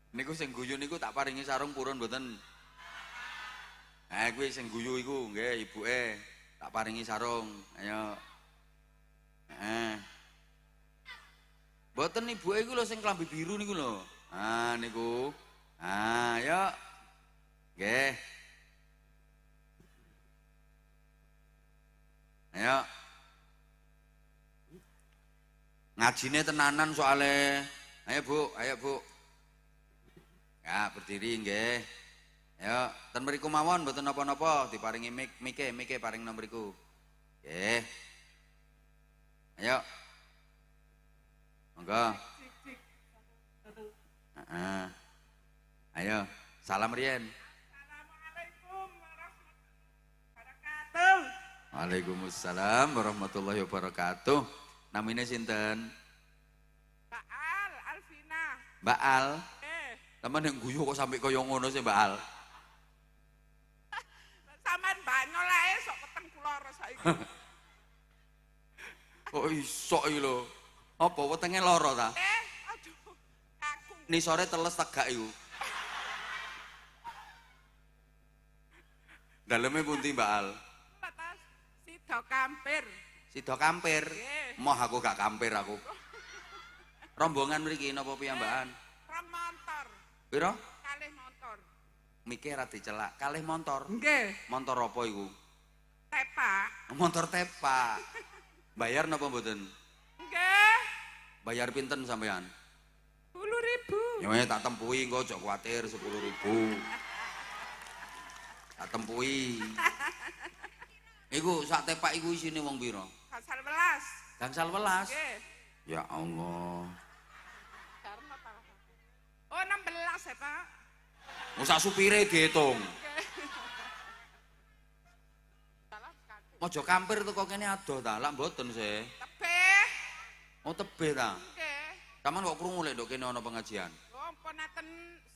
Niku sing guyu niku tak paringi sarung purun mboten. Kuwi sing guyu iku nggih ibuke tak paringi sarung. Ayo. Mboten ibuke iku lho sing klambi biru niku lho. Niku. Ayo. Nggih. Ayo. Ngajine tenanan soale. Ayo Bu, ayo Bu. Ya, berdiri nggih. Ayo, ten mriku mawon mboten napa-napa, diparingi mike paring nang mriku. Nggih. Ayo. Monggo. Heeh. Ayo, salam riyen. Assalamualaikum warahmatullahi wabarakatuh. Waalaikumsalam warahmatullahi wabarakatuh. Namine sinten? Mbak Al, Alvina. Mbak Al. Temen yang guyu kok sampai kaya ngono sih Mbak Al. Sampean banyo lae sok peteng kula saiki. Kok iso iki lho. Apa wetenge lara ta? Aduh, aku Nisore teles tegak iku. Daleme pundi Mbak Al? atas sida kampir. Sida kampir. Nggih. Moh aku gak kampir aku. Rombongan mriki napa piyambakan? Ram motor. Pira? Kalih motor. Mikir ra dicelak. Kalih montor. Nggih, Montor apa iku? tepak. Montor tepak. Bayar napa mboten? Nggih, Bayar pinten sampean? 10.000. Ya tak tempuhi engko aja kuwatir 10.000. Tak tempuhi. Iku sak tepak iku isine wong pira? Pasal 11. Gangsal 11. Nggih. Ya Allah. Karena apa? Oh, 16 ya, Pak. Musa supire diitung. Nggih. Salah sekali. Mojo kampir teko kene adoh ta? Lah mboten sih. Tebih. Oh tebih ta? Nggih. Taman kok krungu lek ndok kene ana pengajian. Oh, penaten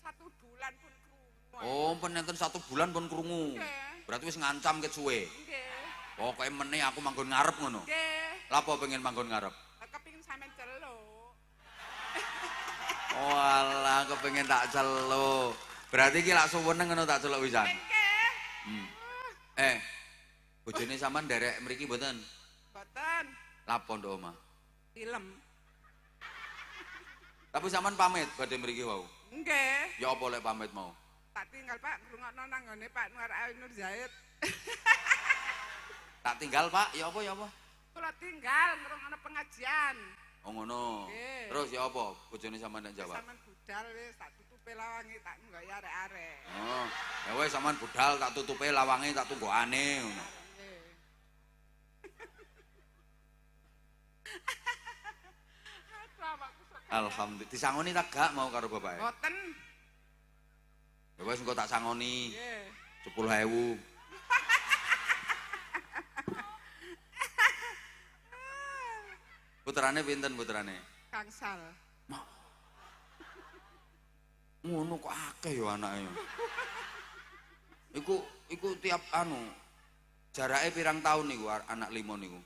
1 bulan pun krungu. Oh, penenten 1 bulan pun krungu. Nggih. Berarti wis ngancam ket suwe. Nggih. Pokoke meneh aku manggon ngarep ngono. Nggih. Lah apa pengen manggon ngarep? Kepingin sampean celuk. Walah, kepengin tak celuk. Berarti iki lak suweneng ngono tak celuk wisan. Nggih. Bojone sampean derek mriki mboten? Boten Lapon ndok omah. film. Tapi sampean pamit badhe mriki wau. Nggih. Ya apa lek pamit mau? Tak tinggal Pak ngrungokno nang ngene Pak Nur Ainur Zaid. Tak tinggal, Pak. Ya apa ya apa? Kula tinggal ngrungokno pengajian. Oh ngono. Nggih. Terus ya apa? Bojone sampean ndak jawab. Sampean budal wis tak tutupi lawange tak nggawe arek-arek. Oh, ya wis sampean budal tak tutupe lawange tak tunggokane ngono. Nggih. Aduh, awakku sok Alhamdulillah. Disangoni tak gak mau karo bapake? boten. Ya wis engko tak sangoni Nggih. 10.000. Putrane pinten putrane? Kangsal. Ngono kok akeh ya anake. Iku tiap jarake pirang tahun niku anak limo niku?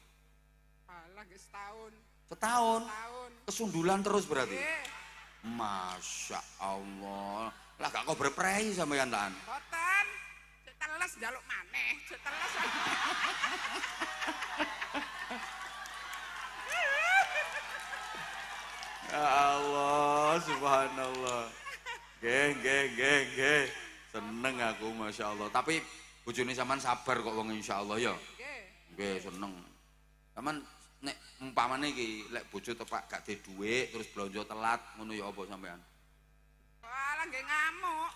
Alah nggih setahun. Setahun. Tahun. Kesundulan terus berarti. Nggih. Masya Allah. Lah gak kok berprei sampeyan tan. Boten. Cek teles njaluk maneh, cek teles. Ya Allah, subhanallah. Nggih. Seneng aku Masya Allah. Tapi bojone sampean sabar kok wong insyaallah ya. Nggih. Nggih, seneng. Sampeyan nek umpamane iki lek bojo tepak gak duwe dhuwit terus blonjo telat ngono ya apa sampean? Walah nggih ngamuk.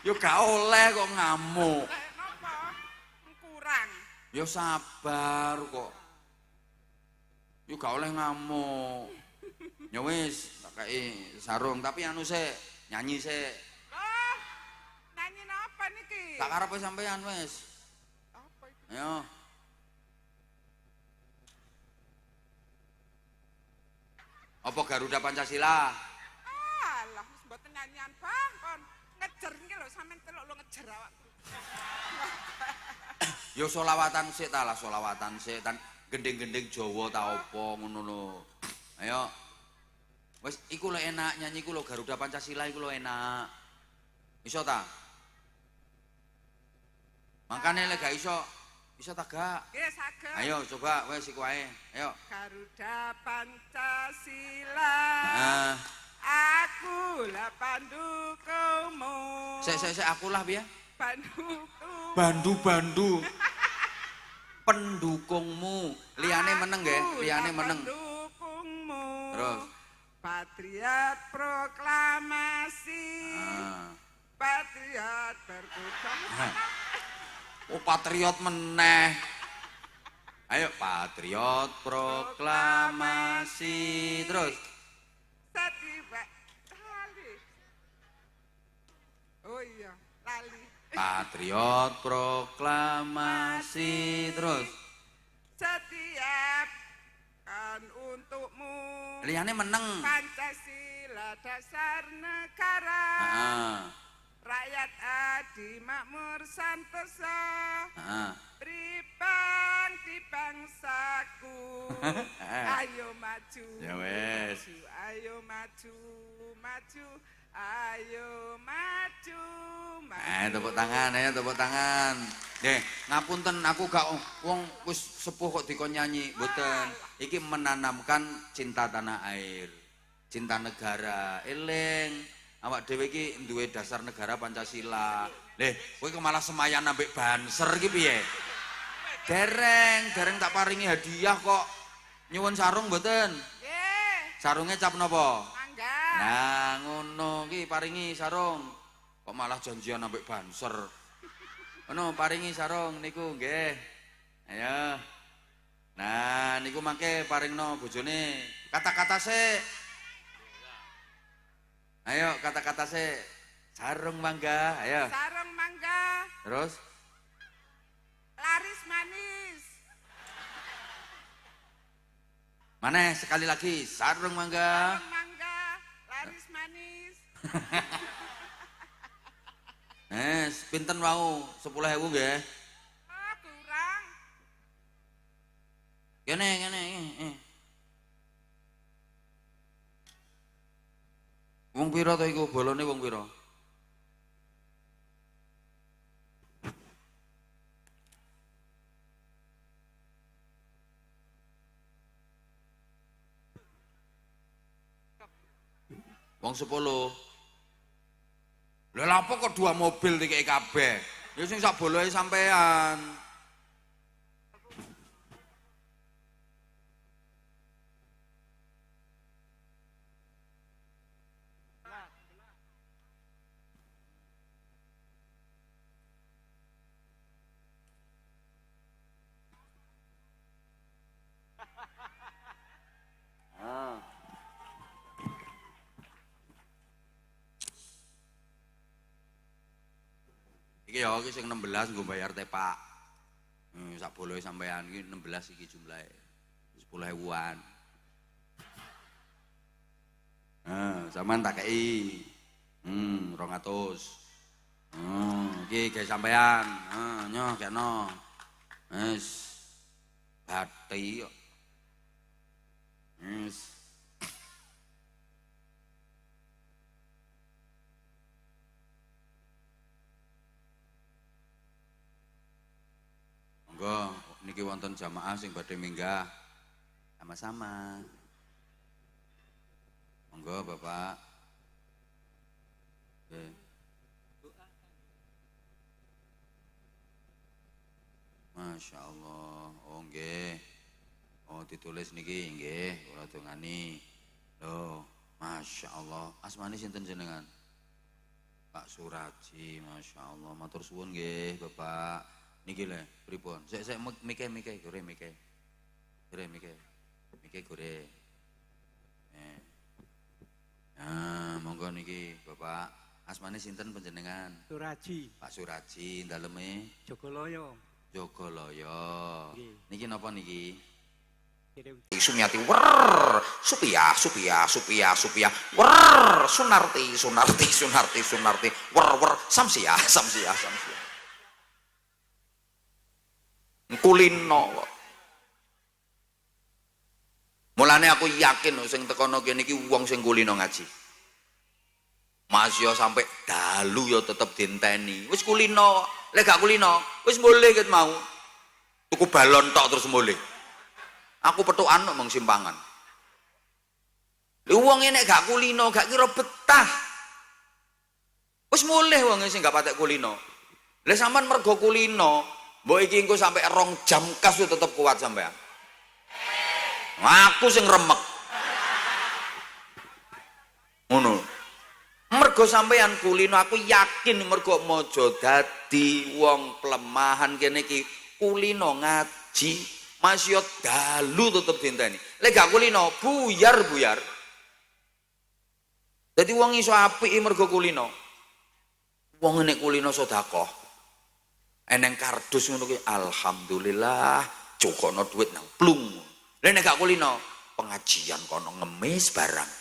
Ya gak oleh kok ngamuk. Lek napa? Kurang. Ya sabar kok. Ya gak oleh ngamuk. Ya wis tak kei sarung tapi anu sik nyanyi sik. Loh, nyanyi napa niki? Tak karepe sampean wis. Apa itu? Ayo. Apa Garuda Pancasila? Alah, wis mboten nyanyian Bang, kon ngejer iki lho sampean teluk lu ngejer awakku. Ya solawatan sik ta lah, solawatan sik tan gending-gending Jawa ta apa ngono lho. Ayo. Wes iku lho enak nyanyi iku lho Garuda Pancasila iku lho enak. Iso ta? Makane lek gak iso ta gak? Nggih saged. Ayo coba wes iku wae. Ayo. Garuda Pancasila. Heeh. Akulah pandukungmu. Sik akulah piye? Pandukungmu. Bandu. Pendukungmu. Liyane meneng nggih, liyane meneng. Pendukungmu. Terus Patriot proklamasi. Patriot berkuda. Oh patriot meneh. Ayo patriot proklamasi. Terus Setiba lali. Oh iya, lali. patriot proklamasi. Terus Setiap kan untukmu. liyane meneng. Pancasila dasar negara. Heeh. Rakyat adil makmur santosa. Heeh. Pribang di bangsaku. Ayo maju. Ya wes. Ayo maju. Ayo maju. Tepuk tangan, ayo tepuk tangan. Nggih, ngapunten aku gak wong wis sepuh kok dikon nyanyi, mboten. Iki menanamkan cinta tanah air, cinta negara. Eling, awak dhewe iki duwe dasar negara Pancasila. Leh, kowe kok malah semayan ambek banser iki piye? Dereng tak paringi hadiah kok. Nyuwun sarung mboten? Nggih. Sarungnya cap napa? Mangga. Nah, ngono iki paringi sarung. Kok malah janjian ambek banser. Ngono paringi sarung niku nggih. Ayo. Nah, niku mangke paringno bojone. Kata-kata sik. Ayo kata-kata sik. Sarung mangga, ayo. Sarung mangga. Terus Laris manis. mana sekali lagi sarung mangga. Sarung mangga. Laris manis. Pinten wau 10.000 nggih. Oh, kurang. Kene. Wong pira to iku? Bolone wong pira? Wong 10. Lha lha apa kok 2 mobil dikek kabeh? Ya sing sak bolohe sampean. Iki ya iki sing 16 nggo bayar tepak. Sak bolohe sampean iki 16 iki jumlahe. 10.000-an. Sampean tak kei. 200. Iki gawe sampean. Nyoh kena. Wis. Bathi kok. Wis. Monggo niki wonten jamaah sing badhe minggah. Sama-sama. Monggo Bapak. Nggih. Masya Allah. Oh nggih. Oh ditulis niki nggih, kula dongani. Loh, Masya Allah. Asmane sinten jenengan? Pak Suraji, Masya Allah. Matur suwun nggih, Bapak. Niki lho, pripun? Sik mike gore mike. Gore mike. Mike gore. Nah, monggo niki Bapak. Asmane sinten panjenengan? Suraji. Pak Suraji, daleme Jogoloyo. Jogoloyo. Niki napa niki? Sumiati wer supia wer Sunarti wer samsia kulino Mulane aku yakin sing tekono kene iki wong sing kulino ngaji. Mas yo sampai dalu yo tetep dinteni. Wis kulino, lek gak kulino, wis mulih ket mau. Tuku balon tok terus mulih. Aku petukan mong simpangan. Lha wong nek gak kulino, gak kira betah. Wis mulih wong sing gak patek kulino. Lah sampean mergo kulino, mbok iki engko sampai 2 jam kas yo tetep kuat sampean. Aku sing remek. Ngono. Mergo sampean kulino aku yakin mergo mojo dadi wong pelemahan kene iki kulino ngaji masih dalu tetep dinteni. Lek gak kulino buyar. Dadi wong iso apik mergo kulino. Wong nek kulino sedekah. Eneng kardus ngono ki alhamdulillah cukono duit nang plung. Lha nek gak kulino pengajian kono ngemis barang.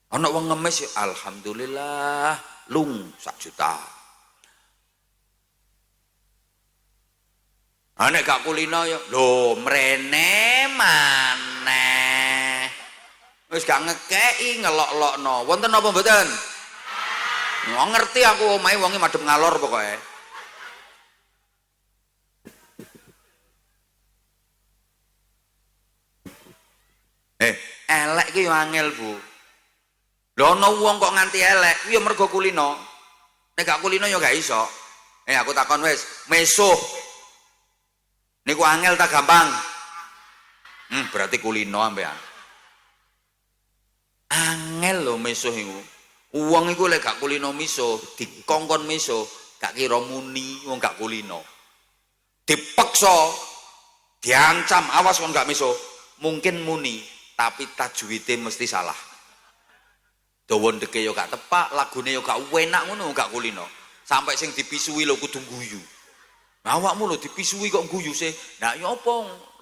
Ana wong ngemis ya alhamdulillah lung 1 juta. Nek gak kulino ya lho mrene maneh. Wis gak ngekeki ngelok-lokno. Wonten apa mboten? Wong ngerti aku omahe wonge madhep ngalor pokoke. Elek ki yo angel, Bu. Lho ana wong kok nganti elek, ya mergo kulino. Nek gak kulino ya gak iso. Aku takon wis, mesuh. Niku angel ta gampang? Berarti kulino ampean. Angel lho mesuh iku. Wong iku lek gak kulino misuh, dikongkon misuh, gak kira muni wong gak kulino. Dipeksa, diancam, awas wong gak misuh. Mungkin muni, tapi tajwide mesti salah. Dawa ndeke yo gak tepak, lagune yo gak enak ngono gak kulino. Sampai sing dipisui lho kudu guyu. Nah, awakmu lho dipisui kok guyu sih. Nah, ya apa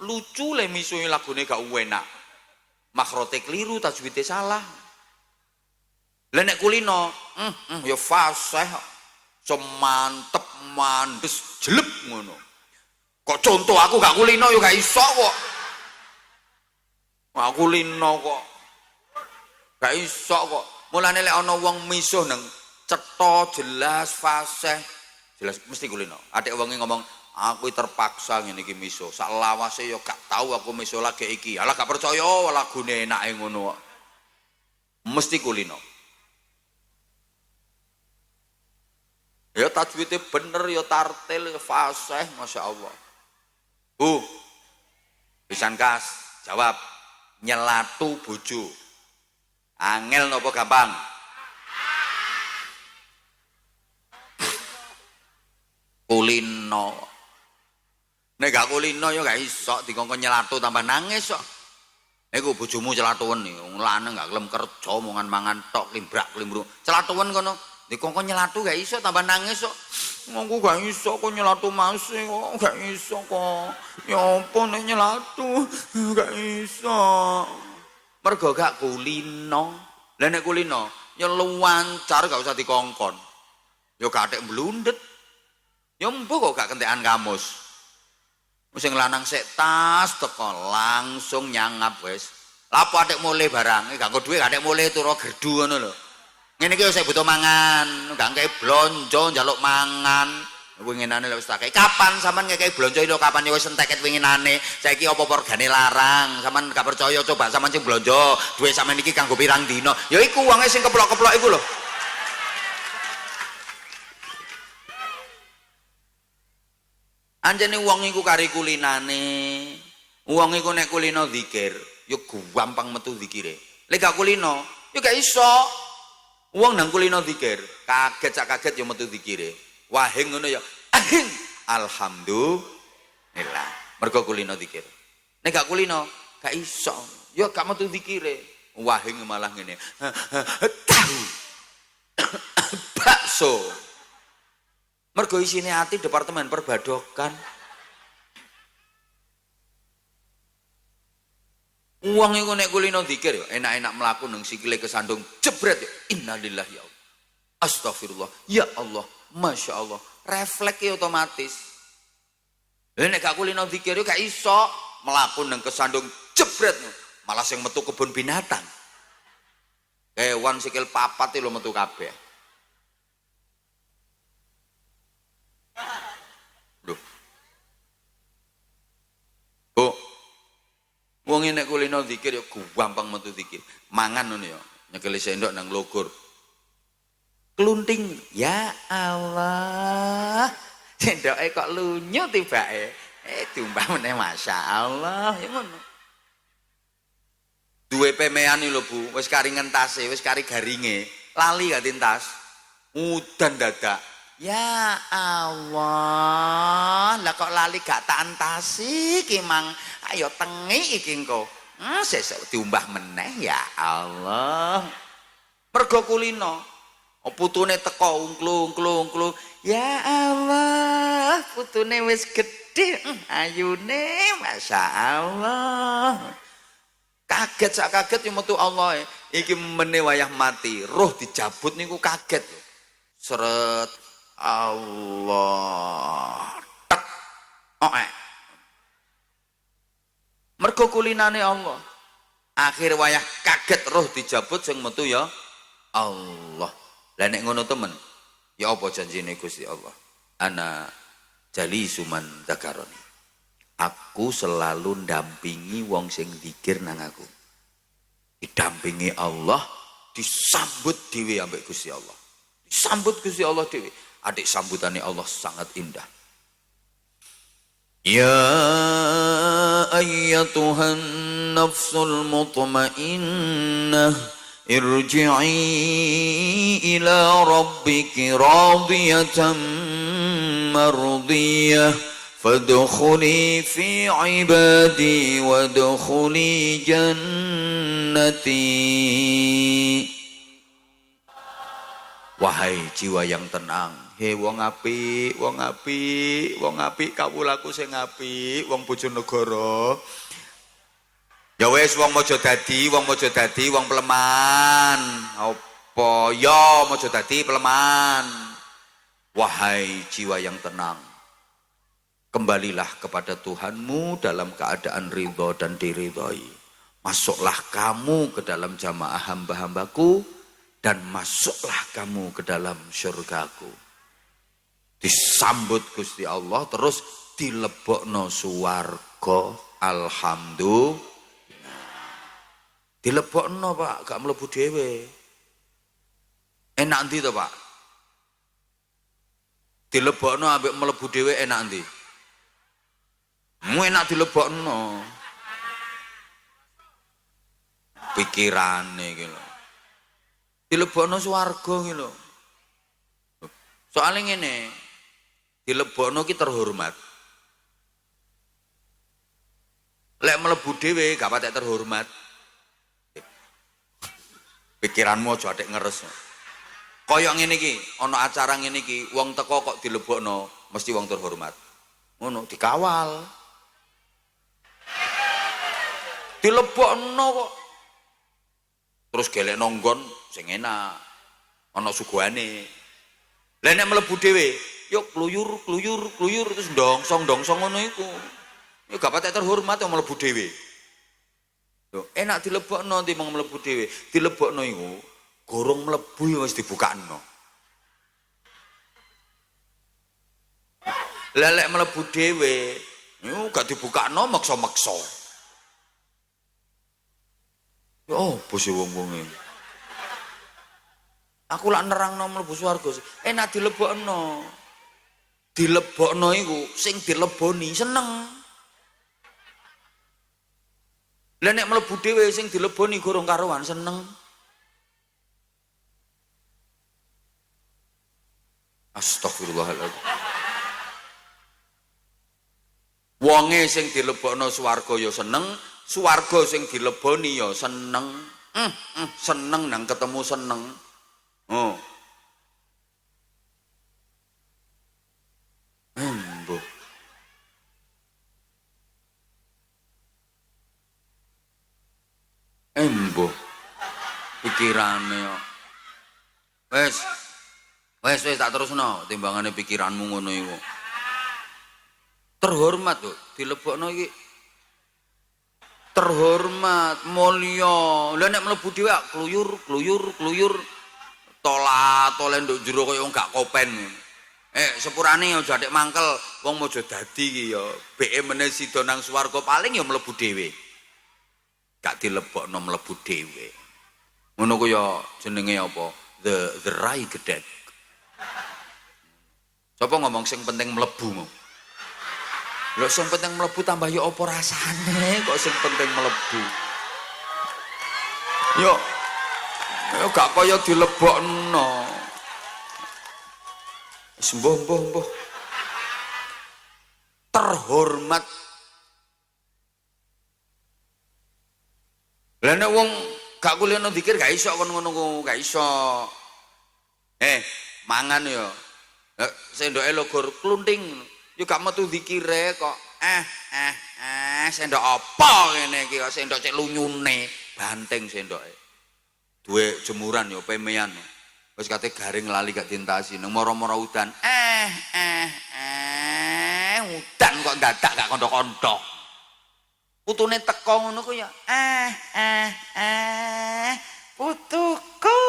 lucu le misui lagune gak enak. Makhrote keliru, tajwide salah. Lah nek kulino, ya fasih. Semantep mandes jelep ngono. Kok contoh aku gak kulino yo gak iso kok. Aku kulino kok. Gak iso kok. Mulane lek ana wong misuh nang cetha jelas fasih jelas mesti kulino. Adik wonge ngomong aku terpaksa ngene iki misuh. Sak lawase ya gak tahu aku misuh lagi iki. Alah gak percaya lagune enake ngono kok. Mesti kulino. Ya tajwidnya bener ya tartil ya fasih masyaallah. Bu. Pisan kas jawab nyelatu bojo. Angel nopo gampang? Kulino. Nek gak kulino ya gak iso dikongkon nyelatu tambah nangis kok. Iku bojomu celatuwen iki, wong lanang gak kelem kerja mangan tok klimbrak-klimbruk. Celatuwen kono dikongkon nyelatu gak iso tambah nangis kok. Aku gak iso kok nyelatu Mas kok gak iso kok. Ya apa nek nyelatu gak iso. Mergo gak kulino. Lah nek kulino ya luwancar gak usah dikongkon. Ya gak atek blundet. Ya mbok kok gak kentekan kamus. Sing lanang sik tas teko langsung nyangap wis. Lapo atek mulih barang, gak nggo duwe gak atek mulih turu gerdu ngono lho. Ngene iki saya butuh mangan, gak ngkei blonjo njaluk mangan. Winginane lek wis tak kei. Kapan sampean ngekei blonjo lho kapan ya wis enteket winginane. Saiki apa regane larang. Sampean gak percaya coba sampean sing blonjo, duwe sampean iki kanggo pirang dina. Ya iku wonge sing keplok-keplok iku lho. Anjene wong iku kari kulinane. Wong iku nek kulino zikir, ya gampang metu zikire. Lek gak kulino, ya gak iso. Wong nang kulino zikir, kaget sak kaget ya metu zikire. Wahing ngono ya. Alhamdulillah. Mergo kulino zikir. Nek gak kulino, gak iso. Ya gak metu zikire. Wahing malah ngene. Tahu. Bakso. Mergo isine ati departemen perbadokan. Uang iku nek kulino zikir ya enak-enak mlaku nang sikile kesandung jebret ya. Innalillahi ya Allah. Astagfirullah. Ya Allah. Masya Allah. Refleks otomatis. Lah nek gak kulino zikir ya gak iso. mlaku nang kesandung jebret malah sing metu kebun binatang. Hewan sikil papat lho metu kabeh. Lho. Oh. Wong nek kulino zikir ya gampang metu zikir. Mangan ngono ya, nyekeli sendok nang logor. Klunting, ya Allah. Sendoke kok lunyu tibake. Diumbah meneh masyaallah ya ngono. Duwe pemean lho Bu, wis kari ngentase, wis kari garinge, lali gak tintas. Udan dadak. Ya Allah, lah kok lali gak tak antasi ki mang. Ayo tengi iki engko. Sesuk diumbah meneh ya Allah. Mergo kulino. Putune teko ungklu. Ya Allah, putune wis gedhe, ayune masyaallah. Kaget sak kaget yo metu Allah. Iki meneh wayah mati, roh dijabut niku kaget. Seret Allah. Tek. Mergo kulinane Allah. Akhir wayah kaget roh dijabut sing metu ya Allah. Lah nek ngono temen, ya apa janjine Gusti Allah? Ana jali suman dzakaroni. Aku selalu ndampingi wong sing zikir nang aku. Didampingi Allah, disambut dhewe ambek Gusti Allah. Disambut Gusti Allah dhewe. Adik sambutannya Allah sangat indah. Ya ayyatuhan nafsul mutmainnah irji'i ila rabbiki radiyatan mardiyah fadkhuli fi ibadi wadkhuli jannati. Wahai jiwa yang tenang, he wong apik, wong apik, wong apik kawulaku sing apik, wong Bojonegoro. Ya wis wong mojo dadi, wong peleman. Apa ya mojo dadi peleman. Wahai jiwa yang tenang, kembalilah kepada Tuhanmu dalam keadaan ridho dan diridhoi. Masuklah kamu ke dalam jamaah hamba-hambaku dan masuklah kamu ke dalam syurgaku. Disambut Gusti Allah terus dilebokno suwarga. Alhamdulillah. Dilebokno Pak, gak mlebu dhewe. Enak ndi to Pak? Dilebokno ambek mlebu dhewe enak ndi? Mu enak dilebokno. Pikirane iki lho. Dilebokno swarga iki lho. Soale ngene, dilebokno ki terhormat. Lek mlebu dhewe gak patek terhormat. Pikiranmu aja atik ngeres. Kaya ngene iki, ana acara ngene iki, wong teko kok dilebokno, mesti wong terhormat. Ngono, dikawal. Dilebokno kok. Terus gelek nonggon sing enak. Ana suguhane. Lah nek mlebu dhewe, yo kluyur terus ndongsong ngono iku. Yo gak patek terhormat yo mlebu dhewe. Enak dilebokno timbang mlebu dhewe. Dilebokno iku gorong mlebu wis dibukakno. Lah lek mlebu dhewe niku gak dibukakno maksa-maksa. Oh, bose wong-wonge. Aku lak nerangno mlebu swarga. Enak dilebokno. Dilebokno iku sing dileboni seneng. Lah nek mlebu dhewe sing dileboni gorong karuan seneng. Astagfirullahaladzim. Wonge sing dilebokno swarga ya seneng, swarga sing dileboni ya seneng. Seneng nang ketemu seneng. Oh. Embo. Embo. Pikirane yo. Wes tak terusno timbangane pikiranmu ngono iku. Terhormat kok dilebokno iki. terhormat, mulya. Lah nek mlebu dhewe kluyur, tola-tole nduk jero kaya wong gak kopen. Sepurane aja nek mangkel wong mojo dadi iki ya. Beke meneh sida nang swarga paling ya mlebu dhewe. Gak dilebokno mlebu dhewe. Ngono ku ya jenenge apa? The rai gedek. Sapa ngomong sing penting mlebu. Lho sing penting mlebu tambah ya apa rasane kok sing penting mlebu. Yo gak kaya dilebokno. Sembuh. Terhormat. Lah nek wong gak kulino dikir gak iso kon ngono gak iso. Mangan yo. Sendoke logor klunting. Yo gak metu dikire kok. Sendok apa ngene iki kok sendok cek lunyune, banteng sendoke. Duwe jemuran yo pemean. Wis kate garing lali gak dintasi nang moro-moro udan. Udan kok dadak gak kondok-kondok. Putune teko ngono ku ya. Putuku.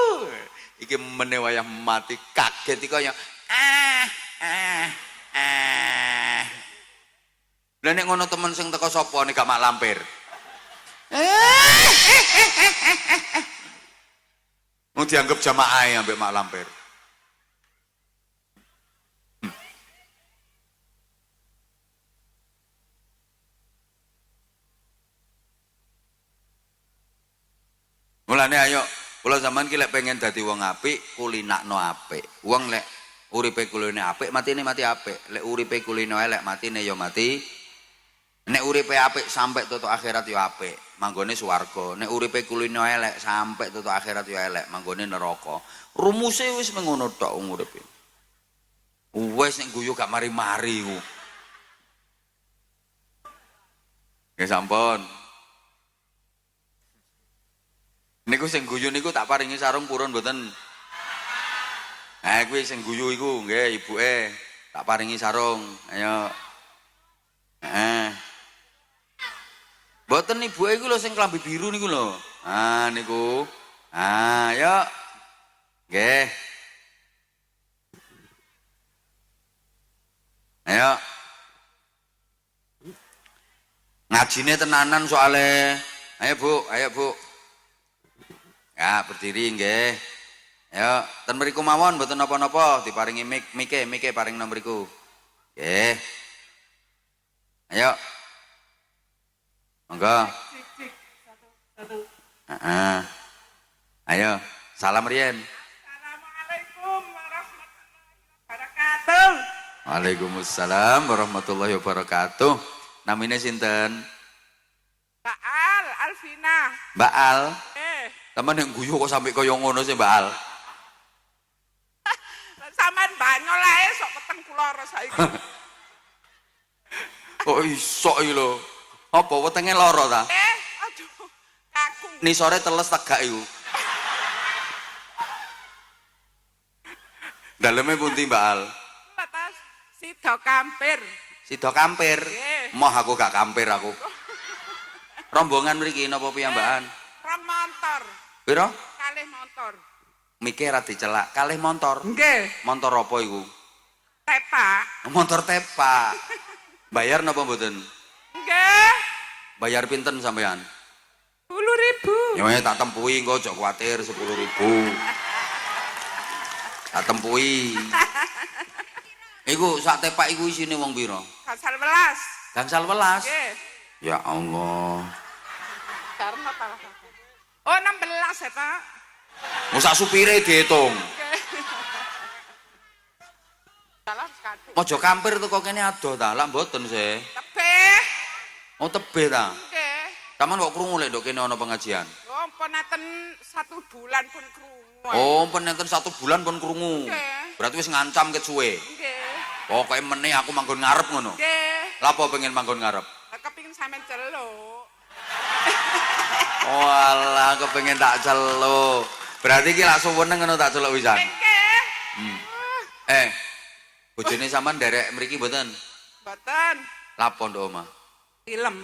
Iki meneh wayah mati kaget iki kaya Lah nek ngono temen sing teko sapa nek gak mak lampir. Mau dianggap jamaah ambek mak lampir. Mulane ayo kula zaman ki lek pengen dadi wong apik, kulinakno apik. Wong lek uripe kuline apik, matine mati apik. Lek uripe kuline elek, matine ya mati. Nek uripe apik sampai tutuk akhirat ya apik, manggone swarga. Nek uripe kuline elek sampai tutuk akhirat ya elek, manggone neraka. Rumuse wis mengono tok wong uripe. Wis nek guyu gak mari-mari ku. Ya sampun. Niku sing guyu niku tak paringi sarung purun mboten. Kuwi sing guyu iku nggih ibuke tak paringi sarung. Ayo. Mboten ibuke iku lho sing klambi biru niku lho. Niku. Ayo. Nggih. Ayo. Ngajine tenanan soale. Ayo Bu. Ya, berdiri nggih. Ayo, ten mriku mawon mboten napa-napa, diparingi mike paring nang mriku. Nggih. Ayo. Monggo. Ayo, salam riyen. Assalamualaikum warahmatullahi wabarakatuh. Waalaikumsalam warahmatullahi wabarakatuh. Namine sinten? Mbak Al, Alvina. Mbak Al. Temen yang guyu kok sampai kaya ngono sih Mbak Al. Sampean banyol ae sok peteng kula saiki. Kok iso iki lho. Apa wetenge lara ta? Aduh, kaku. Nisore teles tegak iku. Daleme pundi Mbak Al? Batas sida kampir. Sida kampir. Moh aku gak kampir aku. Rombongan mriki napa piyambakan? Ram motor. Piro? Kalih motor. Mikir ra dicelak, kalih montor. Nggih. Montor apa iku? Tepak. Montor tepak. Bayar napa mboten? Nggih. Bayar pinten sampean? 10.000. Ya tak tempuhi engko aja kuwatir 10.000. Tak tempuhi. Iku sak tepak iku isine wong pira? Gangsal 11. Gangsal 11. Nggih. Ya Allah. Karena salah satu. Oh 16 ya Pak. Musak supire diitung. Salah sekali. Mojo kampir teko kene adoh ta? Lah mboten sih. Tebeh. Oh tebih ta? Nggih. Taman kok krungu lek ndok kene ana pengajian. Oh penaten 1 bulan pun krungu. Oh penenten 1 bulan pun krungu. Nggih. Berarti wis ngancam ket suwe. Nggih. Pokoke meneh aku manggon ngarep ngono. Nggih. Lah apa pengen manggon ngarep? Kepingin sampean celuk. Walah kepengin tak celuk. Berarti iki lak suweneng ngono tak celuk wisan. Nggih. Bojone sampean derek mriki mboten? Mboten. Lapon ndok omah. Film.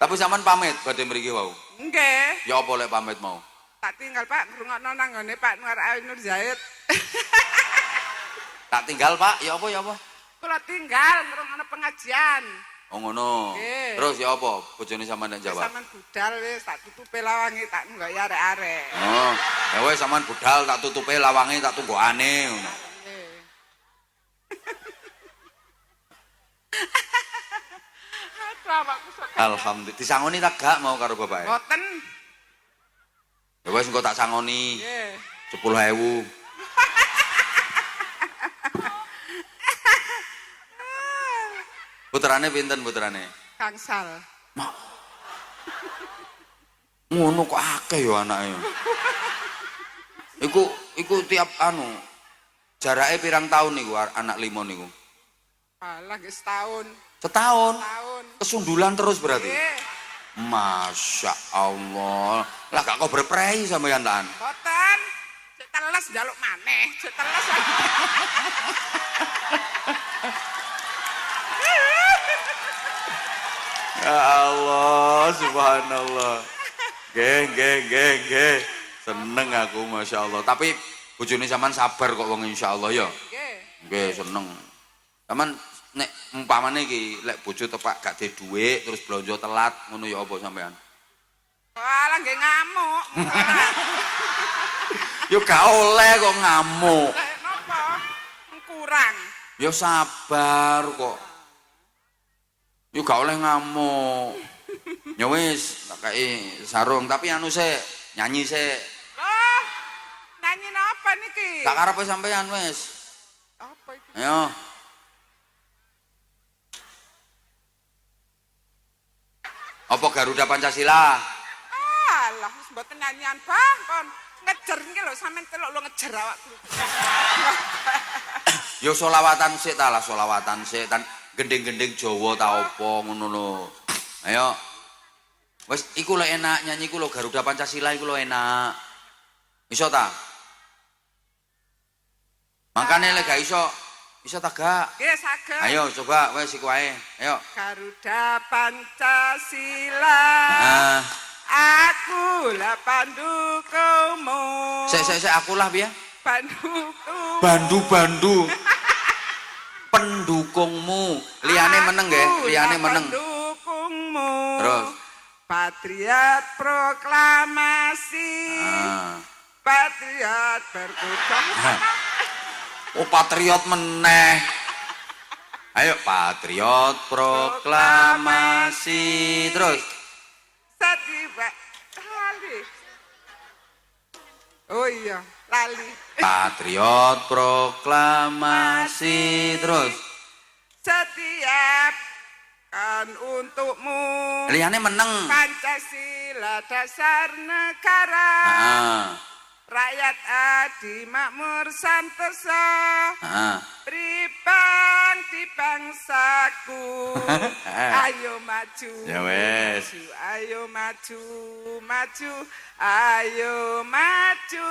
Tapi sampean pamit badhe mriki wau. Nggih. Ya apa lek pamit mau? Tak tinggal Pak ngrungokno nang nggone Pak Nur Ainur Zaid. Tak tinggal Pak, ya apa ya apa? Kula tinggal ngrungokno pengajian. Oh ngono. Nggih. Terus ya apa? Bojone sampean nek jawab. Sampeyan budal wis tak tutupi lawange tak nggoki arek-arek. Oh, ya wis sampean budal tak tutupe lawange tak tunggokane ngono. Nggih. Aduh awakku sok. Alhamdulillah. Disangoni tak gak mau karo bapake? Mboten. Ya wis engko tak sangoni. Nggih. 10.000. Putrane pinten putrane? Kangsal. Ngono kok akeh ya anake. Iku tiap anu. Jarake pirang tahun niku anak limo niku? Alah nggih setahun. Setahun. Tahun. Kesundulan terus berarti. Nggih. Masya Allah. Lah gak kok berprei sampeyan tan. Mboten. Cek teles njaluk maneh, cek teles. Ya Allah, subhanallah. Nggih. Seneng aku Masya Allah. Tapi bojone sampean sabar kok wong insyaallah ya. Nggih. Nggih, seneng. Sampean nek umpamane iki lek bojo tepak gak duwe dhuwit terus blonjo telat ngono ya apa sampean? Walah nggih ngamuk. Ya gak oleh kok ngamuk. Lek napa? Kurang. Ya sabar kok. Ya gak oleh ngamuk. Ya wis tak kei sarung tapi anu sik nyanyi sik. Loh. Nyanyi napa niki? Tak karepe sampean wis. Apa iki? Ayo. Apa Garuda Pancasila? Alah, wis mboten nyanyian Bang, kon ngejer iki lho sampean telok lu ngejer awakku. Ya solawatan sik ta lah, solawatan sik tan gending-gending Jawa ta apa ngono lho. Ayo. Wis iku lho enak nyanyi iku lho Garuda Pancasila iku lho enak. Iso ta? Makane lek gak iso ta gak? Nggih saged. Ayo coba wis iku wae. Ayo. Garuda Pancasila. Nah, Akulah pandukumu. sik aku lah piye? Pandukumu. Bandu. Pendukungmu. Liyane meneng nggih, liyane meneng. Pendukungmu. Terus. Patriot proklamasi. Ah. Patriot berkucang. Oh patriot meneh. Ayo patriot proklamasi terus. Setiba lali. Oh iya, lali. Patriot proklamasi terus. Setiap kan untukmu. Liyane meneng. Pancasila dasar negara. Ah. Rakyat adil makmur santosa. Ah. Pribang di bangsaku. Ayo maju. Ya wes. Ayo maju. Ayo maju.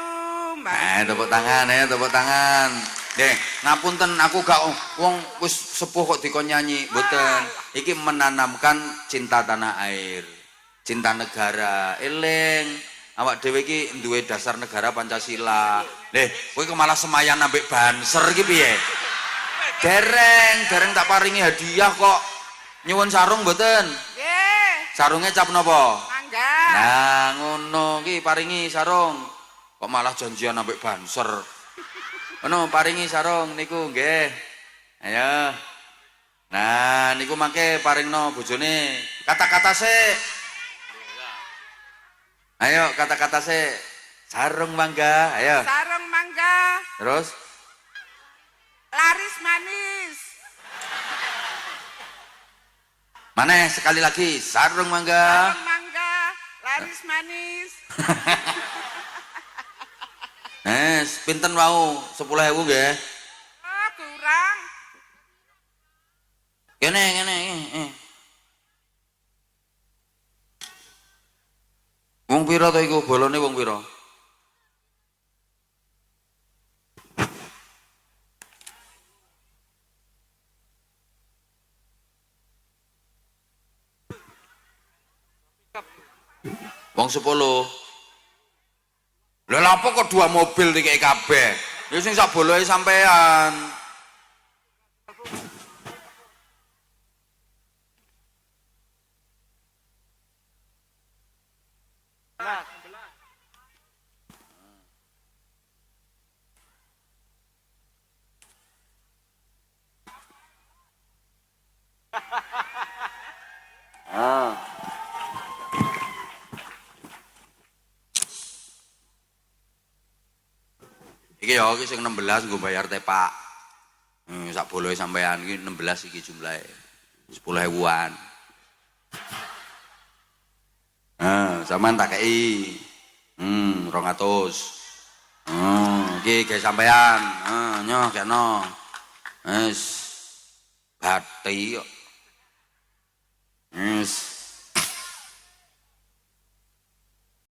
Tepuk tangan ya, tepuk tangan. Nggih, ngapunten aku gak wong wis sepuh kok dikon nyanyi, mboten. Iki menanamkan cinta tanah air, cinta negara. Eling, awak dhewe iki duwe dasar negara Pancasila. Kowe kok malah semayan ambek banser iki piye? Dereng tak paringi hadiah kok. Nyuwun sarung mboten? Nggih. Sarungnya cap napa? Mangga. Nah, ngono iki paringi sarung. Kok malah janjian ambek banser. Ngono paringi sarung niku nggih. Ayo. Nah, niku mangke paringno bojone. Kata-kata sik. Ayo kata-kata sik. Sarung mangga, ayo. Sarung mangga. Terus Laris manis. mana sekali lagi sarung mangga. Sarung mangga. Laris manis. Pinten wau 10.000 nggih. Oh, kurang. Kene. Wong pira to iku bolone wong pira? 10. Lha lha apa kok 2 mobil dikek kabeh? Ya sing sak bolohe sampean. Iki ya iki sing 16 nggo bayar tepak. Sak bolohe sampean iki 16 iki jumlahe. 10.000-an. Sampean tak kei. 200. Iki gawe sampean. Nyoh kena. Wis. Bathi kok. Wis.